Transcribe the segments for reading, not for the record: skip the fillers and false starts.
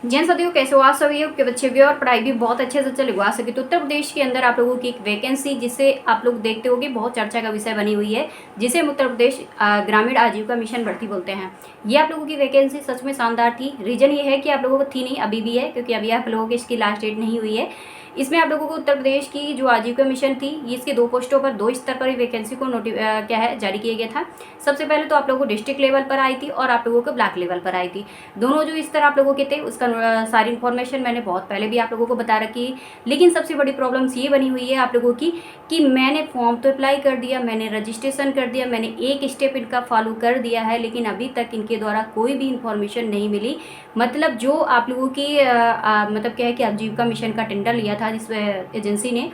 जैन साथियों, कैसे हो आप सभी? के बच्चे भी और पढ़ाई भी बहुत अच्छे से चले हुआ सके तो उत्तर प्रदेश के अंदर आप लोगों की एक वैकेंसी, जिसे आप लोग देखते होंगे, बहुत चर्चा का विषय बनी हुई है, जिसे हम उत्तर प्रदेश ग्रामीण आजीविका मिशन भर्ती बोलते हैं। ये आप लोगों की वैकेंसी सच में शानदार थी। रीजन ये है कि आप लोगों को थी नहीं, अभी भी है, क्योंकि अभी आप लोगों की इसकी लास्ट डेट नहीं हुई है। इसमें आप लोगों को उत्तर प्रदेश की जो आजीविका मिशन थी, इसके 2 पोस्टों पर 2 स्तर पर वैकेंसी को क्या है जारी किया गया था। सबसे पहले तो आप लोगों को डिस्ट्रिक्ट लेवल पर आई थी और आप लोगों को ब्लॉक लेवल पर आई थी। दोनों जो स्तर आप लोगों के थे, उसका सारी इन्फॉर्मेशन मैंने बहुत पहले भी आप लोगों को बता रखी है। लेकिन सबसे बड़ी प्रॉब्लम्स ये बनी हुई है आप लोगों की कि मैंने फॉर्म तो अप्लाई कर दिया, मैंने रजिस्ट्रेशन कर दिया, मैंने एक स्टेप इनका फॉलो कर दिया है, लेकिन अभी तक इनके द्वारा कोई भी इन्फॉर्मेशन नहीं मिली। मतलब जो आप लोगों की मतलब क्या है कि आजीविका मिशन का टेंडर लिया था जिस एजेंसी ने,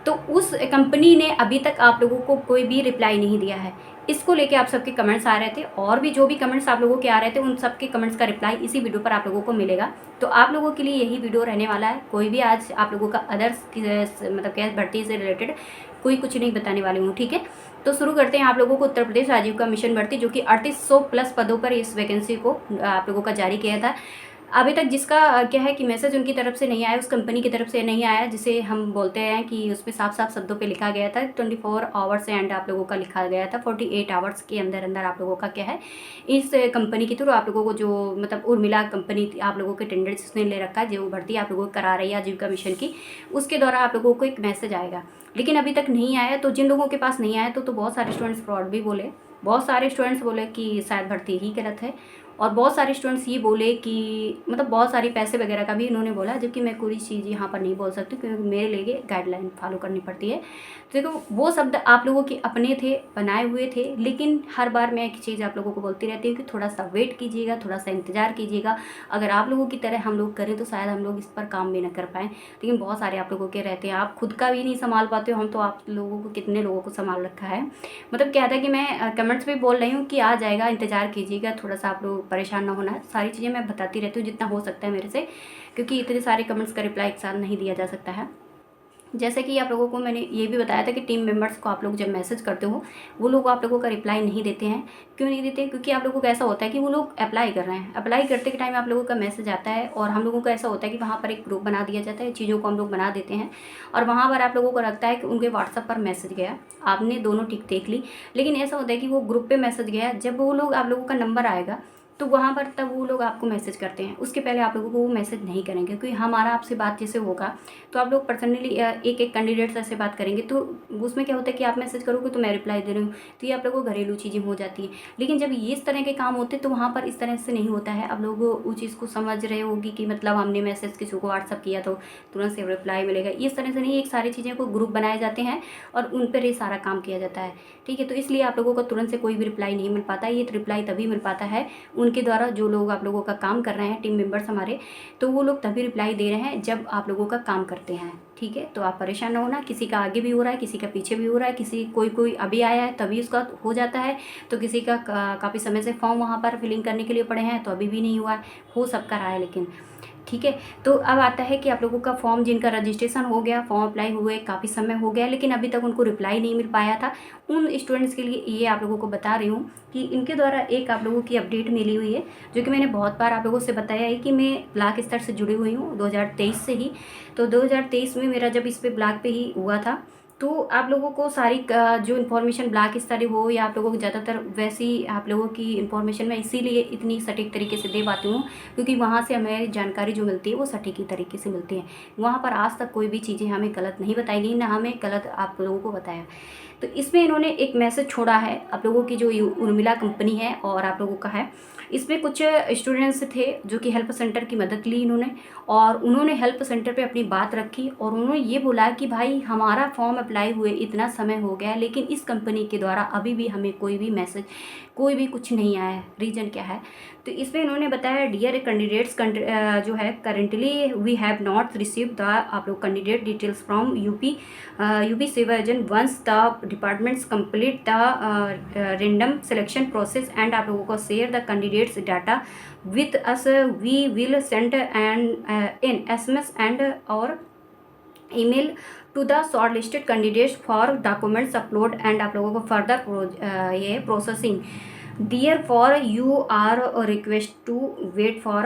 तो उस कंपनी ने अभी तक आप लोगों को कोई भी रिप्लाई नहीं दिया है। इसको लेके आप सबके कमेंट्स आ रहे थे, और भी जो भी कमेंट्स आप लोगों के आ रहे थे, उन सबके कमेंट्स का रिप्लाई इसी वीडियो पर आप लोगों को मिलेगा। तो आप लोगों के लिए यही वीडियो रहने वाला है। कोई भी आज आप लोगों का अदर्स मतलब क्या भर्ती से रिलेटेड कोई कुछ नहीं बताने वाली हूँ, ठीक है। तो शुरू करते हैं आप लोगों को उत्तर प्रदेश आजीविका मिशन भर्ती, जो कि 3800 प्लस पदों पर इस वैकेंसी को आप लोगों का जारी किया था। अभी तक जिसका क्या है कि मैसेज उनकी तरफ से नहीं आया, उस कंपनी की तरफ से नहीं आया, जिसे हम बोलते हैं कि उसमें साफ साफ शब्दों पे लिखा गया था 24 आवर्स एंड आप लोगों का लिखा गया था 48 आवर्स के अंदर अंदर आप लोगों का क्या है इस कंपनी के थ्रू आप लोगों को जो मतलब उर्मिला कंपनी आप लोगों के टेंडर जिसने ले रखा है, जो भर्ती आप लोगों को करा रही है आजीविका मिशन की, उसके द्वारा आप लोगों को एक मैसेज आएगा। लेकिन अभी तक नहीं आया। तो जिन लोगों के पास नहीं आया तो बहुत सारे स्टूडेंट्स फ्रॉड भी बोले, बहुत सारे स्टूडेंट्स बोले कि शायद भर्ती ही गलत है, और बहुत सारे स्टूडेंट्स ये बोले कि मतलब बहुत सारी पैसे वगैरह का भी इन्होंने बोला, जबकि मैं पूरी चीज़ यहाँ पर नहीं बोल सकती क्योंकि मेरे लिए गाइडलाइन फॉलो करनी पड़ती है। तो देखो, वो शब्द आप लोगों के अपने थे, बनाए हुए थे, लेकिन हर बार मैं एक चीज़ आप लोगों को बोलती रहती हूँ कि थोड़ा सा वेट कीजिएगा, थोड़ा सा इंतजार कीजिएगा। अगर आप लोगों की तरह हम लोग करें तो शायद हम लोग इस पर काम भी ना कर पाएँ, लेकिन बहुत सारे आप लोगों के रहते हैं, आप खुद का भी नहीं संभाल पाते हो, हम तो आप लोगों को कितने लोगों को संभाल रखा है। मतलब क्या था कि मैं कमेंट्स में बोल रही हूँ कि आ जाएगा, इंतज़ार कीजिएगा, थोड़ा सा आप लोग परेशान ना होना। सारी चीज़ें मैं बताती रहती हूँ जितना हो सकता है मेरे से, क्योंकि इतने सारे कमेंट्स का रिप्लाई एक साथ नहीं दिया जा सकता है। जैसे कि आप लोगों को मैंने ये भी बताया था कि टीम मेंबर्स को आप लोग जब मैसेज करते हो, वो लोग आप लोगों का रिप्लाई नहीं देते हैं। क्यों नहीं देते? क्योंकि आप लोगों को ऐसा होता है कि वो लोग अप्लाई कर रहे हैं, अप्लाई करते के टाइम आप लोगों का मैसेज आता है, और हम लोगों को ऐसा होता है कि वहाँ पर एक ग्रुप बना दिया जाता है, चीज़ों को हम लोग बना देते हैं, और वहाँ पर आप लोगों को लगता है कि उनके व्हाट्सअप पर मैसेज गया, आपने दोनों टिक देख ली, लेकिन ऐसा होता है कि वो ग्रुप पे मैसेज गया, जब वो लोग आप लोगों का नंबर आएगा तो वहाँ पर तब वो लोग आपको मैसेज करते हैं, उसके पहले आप लोगों को वो मैसेज नहीं करेंगे, क्योंकि हमारा आपसे बात जैसे होगा तो आप लोग पर्सनली एक एक कैंडिडेट से बात करेंगे, तो उसमें क्या होता है कि आप मैसेज करोगे तो मैं रिप्लाई दे रही हूँ, तो ये आप लोगों को घरेलू चीज़ें हो जाती हैं। लेकिन जब ये इस तरह के काम होते हैं तो वहाँ पर इस तरह से नहीं होता है। आप लोग उस चीज़ को समझ रहे होगी कि मतलब हमने मैसेज किसी को व्हाट्सअप किया तो तुरंत से रिप्लाई मिलेगा, इस तरह से नहीं। एक सारी चीज़ें को ग्रुप बनाए जाते हैं और उन पर ये सारा काम किया जाता है, ठीक है। तो इसलिए आप लोगों को तुरंत से कोई भी रिप्लाई नहीं मिल पाता। ये रिप्लाई तभी मिल पाता है उनके द्वारा, जो लोग आप लोगों का काम कर रहे हैं, टीम मेंबर्स हमारे, तो वो लोग तभी रिप्लाई दे रहे हैं जब आप लोगों का काम करते हैं, ठीक है। तो आप परेशान ना होना, किसी का आगे भी हो रहा है, किसी का पीछे भी हो रहा है, किसी कोई अभी आया है तभी उसका हो जाता है, तो किसी का काफ़ी समय से फॉर्म वहाँ पर फिलिंग करने के लिए पड़े हैं तो अभी भी नहीं हुआ है, हो सबका रहा है लेकिन, ठीक है। तो अब आता है कि आप लोगों का फॉर्म, जिनका रजिस्ट्रेशन हो गया, फॉर्म अप्लाई हुए काफ़ी समय हो गया, लेकिन अभी तक उनको रिप्लाई नहीं मिल पाया था, उन स्टूडेंट्स के लिए ये आप लोगों को बता रही हूँ कि इनके द्वारा एक आप लोगों की अपडेट मिली हुई है, जो कि मैंने बहुत बार आप लोगों से बताया है कि मैं ब्लॉक स्तर से जुड़ी हुई हूँ 2023 से ही। तो 2023 में मेरा जब इस पे ब्लॉक पे ही हुआ था, तो आप लोगों को सारी जो इन्फॉर्मेशन ब्लॉक स्तरीय हो या आप लोगों को ज़्यादातर वैसी आप लोगों की इन्फॉर्मेशन मैं इसीलिए इतनी सटीक तरीके से दे पाती हूँ, क्योंकि वहाँ से हमें जानकारी जो मिलती है वो सटीक ही तरीके से मिलती है। वहाँ पर आज तक कोई भी चीज़ें हमें गलत नहीं बताई गई, ना हमें गलत आप लोगों को बताया। तो इसमें इन्होंने एक मैसेज छोड़ा है आप लोगों की, जो उर्मिला कंपनी है और आप लोगों का है। इसमें कुछ स्टूडेंट्स थे जो कि हेल्प सेंटर की मदद ली इन्होंने, और उन्होंने हेल्प सेंटर पे अपनी बात रखी, और उन्होंने ये बोला कि भाई हमारा फॉर्म अप्लाई हुए इतना समय हो गया, लेकिन इस कंपनी के द्वारा अभी भी हमें कोई भी मैसेज, कोई भी कुछ नहीं आया है, रीज़न क्या है। तो इसमें इन्होंने बताया, डियर कैंडिडेट्स, जो है currently we have not receive the आप लोग candidate details from UP civil agent once the departments complete the random selection process and आप लोगों को share the candidates data with us, we will send an SMS and और email to the short listed candidates for documents upload and आप लोगों को further ये processing. Therefore, you are request to wait for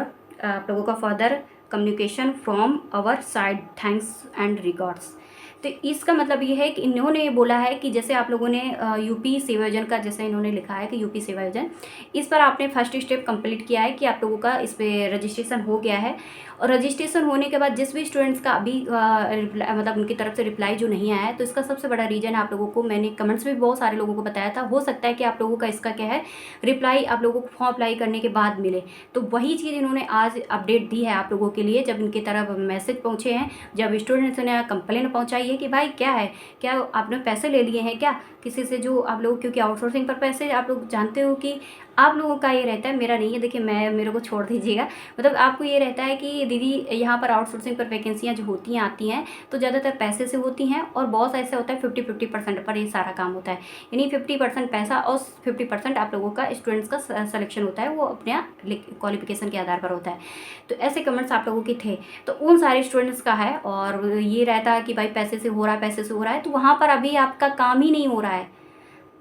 आप लोगों का further communication from our side, thanks and regards. तो इसका मतलब ये है कि इन्होंने ये बोला है कि जैसे आप लोगों ने यूपी सेवा योजना का, जैसे इन्होंने लिखा है कि यूपी सेवा योजना, इस पर आपने फर्स्ट स्टेप कंप्लीट किया है कि आप लोगों का इस पर रजिस्ट्रेशन हो गया है। और रजिस्ट्रेशन होने के बाद जिस भी स्टूडेंट्स का अभी मतलब उनकी तरफ से रिप्लाई जो नहीं आया है, तो इसका सबसे बड़ा रीज़न आप लोगों को मैंने कमेंट्स में बहुत सारे लोगों को बताया था, हो सकता है कि आप लोगों का इसका क्या है, रिप्लाई आप लोगों को फॉर्म अप्लाई करने के बाद मिले। तो वही चीज़ इन्होंने आज अपडेट दी है आप लोगों के लिए, जब इनकी तरफ मैसेज पहुँचे हैं, जब स्टूडेंट्स ने कंप्लेन पहुँचाई है कि भाई क्या है, क्या आपने पैसे ले लिए हैं क्या किसी से, जो आप लोग, क्योंकि आउटसोर्सिंग पर पैसे आप लोग जानते हो कि आप लोगों का ये रहता है, मेरा नहीं है। देखिए मेरे को छोड़ दीजिएगा, मतलब आपको ये रहता है कि दीदी यहाँ पर आउटसोर्सिंग पर वैकेंसियाँ जो होती हैं आती हैं तो ज़्यादातर पैसे से होती हैं, और बहुत ऐसा होता है 50-50% पर ये सारा काम होता है, यानी 50% पैसा और 50% आप लोगों का स्टूडेंट्स का सिलेक्शन होता है, वो अपने क्वालिफिकेशन के आधार पर होता है। तो ऐसे कमेंट्स आप लोगों के थे, तो उन सारे स्टूडेंट्स का है, और ये रहता है कि भाई पैसे से हो रहा है, पैसे से हो रहा है, तो वहाँ पर अभी आपका काम ही नहीं हो रहा है।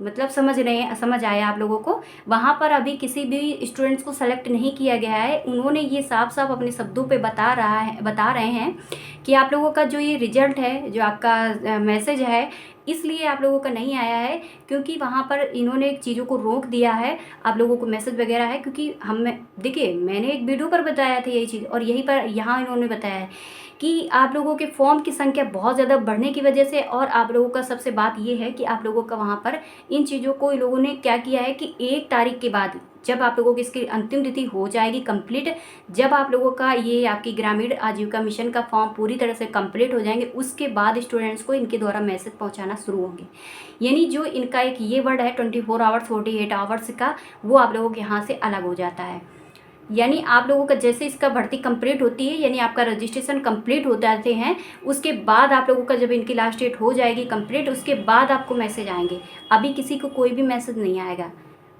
मतलब समझ आया आप लोगों को, वहाँ पर अभी किसी भी स्टूडेंट्स को सेलेक्ट नहीं किया गया है। उन्होंने ये साफ साफ अपने शब्दों पे बता रहे हैं कि आप लोगों का जो ये रिजल्ट है, जो आपका मैसेज है, इसलिए आप लोगों का नहीं आया है, क्योंकि वहाँ पर इन्होंने चीज़ों को रोक दिया है, आप लोगों को मैसेज वगैरह है, क्योंकि देखिए मैंने एक वीडियो पर बताया था यही चीज़, और यहीं पर यहाँ इन्होंने बताया है कि आप लोगों के फॉर्म की संख्या बहुत ज़्यादा बढ़ने की वजह से, और आप लोगों का सबसे बात ये है कि आप लोगों का वहाँ पर इन चीज़ों को इन लोगों ने क्या किया है कि 1 तारीख के बाद, जब आप लोगों की इसकी अंतिम तिथि हो जाएगी कंप्लीट, जब आप लोगों का ये आपकी ग्रामीण आजीविका मिशन का फॉर्म पूरी तरह से कंप्लीट हो जाएंगे, उसके बाद स्टूडेंट्स को इनके द्वारा मैसेज पहुंचाना शुरू होंगे। यानी जो इनका एक ये वर्ड है 24 आवर्स 48 आवर्स का, वो आप लोगों के यहाँ से अलग हो जाता है। यानी आप लोगों का जैसे इसका भर्ती कंप्लीट होती है, यानी आपका रजिस्ट्रेशन कंप्लीट हो जाते हैं, उसके बाद आप लोगों का जब इनकी लास्ट डेट हो जाएगी कंप्लीट, उसके बाद आपको मैसेज आएंगे। अभी किसी को कोई भी मैसेज नहीं आएगा,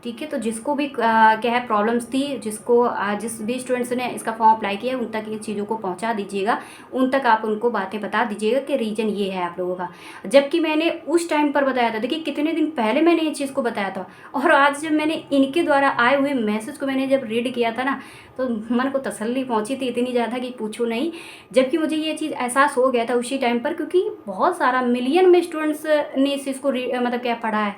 ठीक है। तो जिसको भी क्या है प्रॉब्लम्स थी, जिस भी स्टूडेंट्स ने इसका फॉर्म अप्लाई किया उन तक इन चीज़ों को पहुंचा दीजिएगा, उन तक आप उनको बातें बता दीजिएगा कि रीज़न ये है आप लोगों का। जबकि मैंने उस टाइम पर बताया था, देखिए कितने दिन पहले मैंने ये चीज़ को बताया था, और आज जब मैंने इनके द्वारा आए हुए मैसेज को मैंने जब रीड किया था ना, तो मन को तसल्ली पहुंची थी इतनी ज़्यादा कि पूछो नहीं। जबकि मुझे ये चीज़ एहसास हो गया था उसी टाइम पर, क्योंकि बहुत सारा मिलियन में स्टूडेंट्स ने इस चीज़ को मतलब क्या पढ़ा है,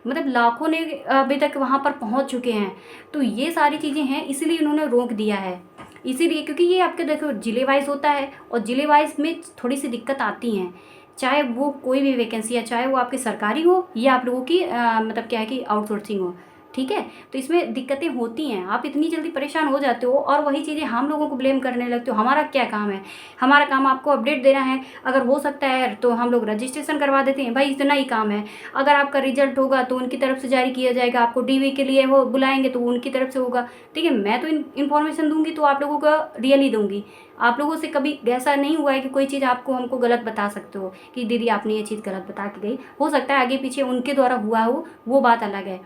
मतलब लाखों ने अभी तक वहाँ पर पहुँच चुके हैं। तो ये सारी चीज़ें हैं, इसीलिए उन्होंने रोक दिया है, इसीलिए क्योंकि ये आपके देखो जिले वाइज होता है, और जिले वाइज में थोड़ी सी दिक्कत आती हैं, चाहे वो कोई भी वैकेंसी है, चाहे वो आपकी सरकारी हो या आप लोगों की मतलब क्या है कि आउटसोर्सिंग हो, ठीक है। तो इसमें दिक्कतें होती हैं, आप इतनी जल्दी परेशान हो जाते हो, और वही चीज़ें हम लोगों को ब्लेम करने लगते हो। हमारा क्या काम है, हमारा काम आपको अपडेट देना है, अगर हो सकता है तो हम लोग रजिस्ट्रेशन करवा देते हैं, भाई इतना ही काम है। अगर आपका रिजल्ट होगा तो उनकी तरफ से जारी किया जाएगा, आपको डीवी के लिए वो बुलाएंगे तो उनकी तरफ से होगा, ठीक है। मैं तो इन्फॉर्मेशन दूंगी तो आप लोगों को रियली दूंगी, आप लोगों से कभी ऐसा नहीं हुआ है कि कोई चीज़ आपको हमको गलत बता सकते हो कि दीदी आपने ये चीज़ गलत बता के गई। हो सकता है आगे पीछे उनके द्वारा हुआ हो, वो बात अलग है,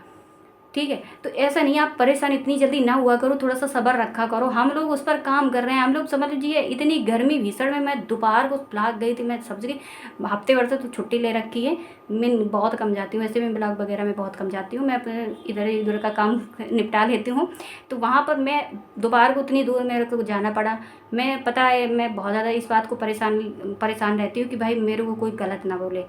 ठीक है। तो ऐसा नहीं, आप परेशान इतनी जल्दी ना हुआ करो, थोड़ा सा सब्र रखा करो। हम लोग उस पर काम कर रहे हैं, हम लोग समझ लीजिए इतनी गर्मी भीषण में मैं दोपहर को ब्लॉक गई थी, मैं समझ गई हफ्ते भर से तो छुट्टी ले रखी है, मैं बहुत कम जाती हूँ, वैसे मैं ब्लॉक वगैरह में बहुत कम जाती हूँ, मैं अपने इधर उधर का काम निपटा लेती हूँ। तो वहाँ पर मैं दोपहर को उतनी दूर मेरे को जाना पड़ा। मैं पता है मैं बहुत ज़्यादा इस बात को परेशान रहती हूँ कि भाई मेरे को कोई गलत ना बोले।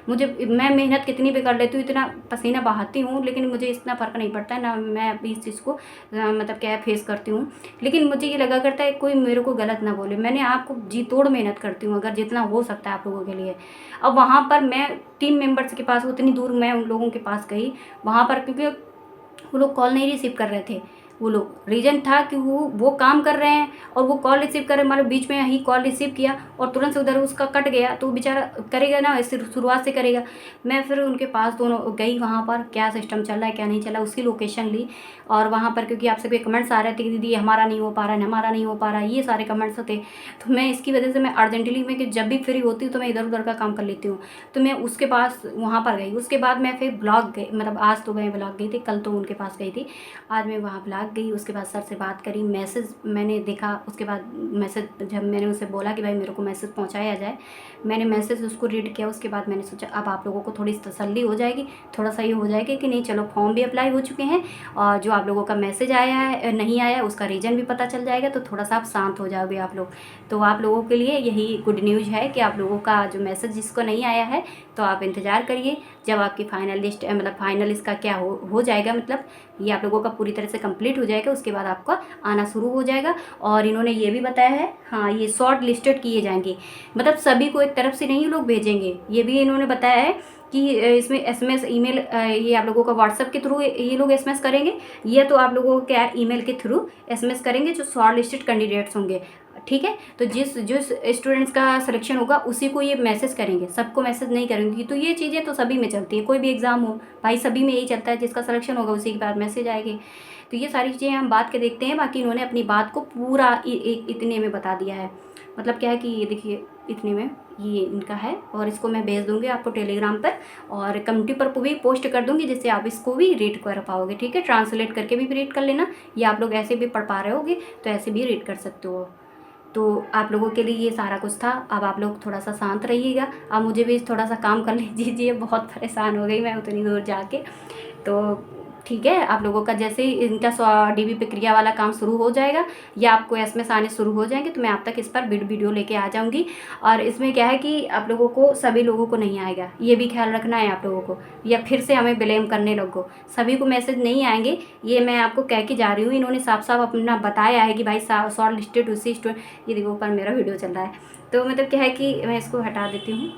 मैं मेहनत कितनी भी कर लेती हूँ, इतना पसीना बहाती हूँ, लेकिन मुझे इतना फ़र्क नहीं पड़ता है ना, मैं अभी इस चीज़ को मतलब क्या है फेस करती हूँ। लेकिन मुझे ये लगा करता है कोई मेरे को गलत ना बोले, मैंने आपको जी तोड़ मेहनत करती हूँ अगर जितना हो सकता है आप लोगों के लिए। अब वहाँ पर मैं टीम मेंबर्स के पास उतनी दूर मैं उन लोगों के पास गई वहाँ पर, क्योंकि वो लोग कॉल नहीं रिसीव कर रहे थे। वो लोग रीज़न था कि वो काम कर रहे हैं और वो कॉल रिसीव कर रहे, मतलब बीच में ही कॉल रिसीव किया और तुरंत से उधर उसका कट गया, तो वो बेचारा करेगा ना, ऐसे शुरुआत से करेगा। मैं फिर उनके पास दोनों गई, वहाँ पर क्या सिस्टम चल रहा है क्या नहीं चल रहा है उसकी लोकेशन ली, और वहाँ पर क्योंकि आप सबके कमेंट्स आ रहे थे कि दीदी हमारा नहीं हो पा रहा है, हमारा नहीं हो पा रहा है, ये सारे कमेंट्स थे। तो मैं इसकी वजह से मैं अर्जेंटली में कि जब भी फ्री होती हूँ तो मैं इधर उधर का काम कर लेती हूँ, तो मैं उसके पास वहाँ पर गई। उसके बाद मैं फिर ब्लॉक गई, मतलब आज तो मैं ब्लॉक गई थी, कल तो उनके पास गई थी, आज मैं वहाँ ब्लॉक लग गई। उसके बाद सर से बात करी, मैसेज मैंने देखा, उसके बाद मैसेज जब मैंने उसे बोला कि भाई मेरे को मैसेज पहुंचाया जाए, मैंने मैसेज उसको रीड किया। उसके बाद मैंने सोचा अब आप लोगों को थोड़ी तसल्ली हो जाएगी, थोड़ा सा ये हो जाएगा कि नहीं चलो फॉर्म भी अप्लाई हो चुके हैं और जो आप लोगों का मैसेज आया है नहीं आया उसका रीज़न भी पता चल जाएगा, तो थोड़ा सा आप शांत हो जाओगे आप लोग। तो आप लोगों के लिए यही गुड न्यूज़ है कि आप लोगों का जो मैसेज जिसको नहीं आया है तो आप इंतज़ार करिए जब आपकी फाइनल लिस्ट मतलब फाइनल इसका क्या हो जाएगा, मतलब ये आप लोगों का पूरी तरह से कंप्लीट हो जाएगा, उसके बाद आपका आना शुरू हो जाएगा। और इन्होंने ये भी बताया है, हाँ ये शॉर्ट लिस्टेड किए जाएंगे, मतलब सभी को एक तरफ से नहीं लोग भेजेंगे। ये भी इन्होंने बताया है कि इसमें एसएमएस ईमेल ये आप लोगों का व्हाट्सएप के थ्रू ये लोग एसएमएस करेंगे, या तो आप लोगों को क्या ईमेल के थ्रू एसएमएस करेंगे जो शॉर्ट लिस्टेड कैंडिडेट्स होंगे, ठीक है। तो जिस स्टूडेंट्स का सिलेक्शन होगा उसी को ये मैसेज करेंगे, सबको मैसेज नहीं करेंगे। तो ये चीज़ें तो सभी में चलती है, कोई भी एग्ज़ाम हो भाई सभी में यही चलता है, जिसका सिलेक्शन होगा उसी के बाद मैसेज आएगी। तो ये सारी चीज़ें हम बात के देखते हैं। बाकी इन्होंने अपनी बात को पूरा इतने में बता दिया है, मतलब क्या है कि ये देखिए इतने में ये इनका है, और इसको मैं भेज दूंगी आपको टेलीग्राम पर और कम्युनिटी पर भी पोस्ट कर दूंगी, जिससे आप इसको भी रीड कर पाओगे, ठीक है। ट्रांसलेट करके भी रीड कर लेना, या आप लोग ऐसे भी पढ़ पा रहे होगे तो ऐसे भी रीड कर सकते हो। तो आप लोगों के लिए ये सारा कुछ था। अब आप लोग थोड़ा सा शांत रहिएगा, अब मुझे भी थोड़ा सा काम कर लीजिए, बहुत परेशान हो गई मैं उतनी दूर जाके। तो ठीक है, आप लोगों का जैसे ही इनका डीबी प्रक्रिया वाला काम शुरू हो जाएगा या आपको एसएमएस आने शुरू हो जाएंगे तो मैं आप तक इस पर वीडियो लेके आ जाऊंगी। और इसमें क्या है कि आप लोगों को सभी लोगों को नहीं आएगा, ये भी ख्याल रखना है आप लोगों को, या फिर से हमें ब्लेम करने लगो। सभी को मैसेज नहीं आएंगे, ये मैं आपको कह के जा रही हूँ। इन्होंने साफ साफ अपना बताया है कि भाई शॉर्ट लिस्टेड उसी स्टूडेंट, ये देखो ऊपर मेरा वीडियो चल रहा है, तो मतलब क्या है कि मैं इसको हटा देती हूँ,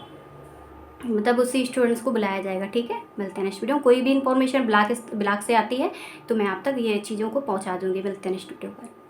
मतलब उसी स्टूडेंट्स को बुलाया जाएगा, ठीक है। मिलते हैं नेक्स्ट वीडियो। कोई भी इन्फॉर्मेशन ब्लॉग से आती है तो मैं आप तक ये चीज़ों को पहुंचा दूंगी। मिलते हैं नेक्स्ट वीडियो पर।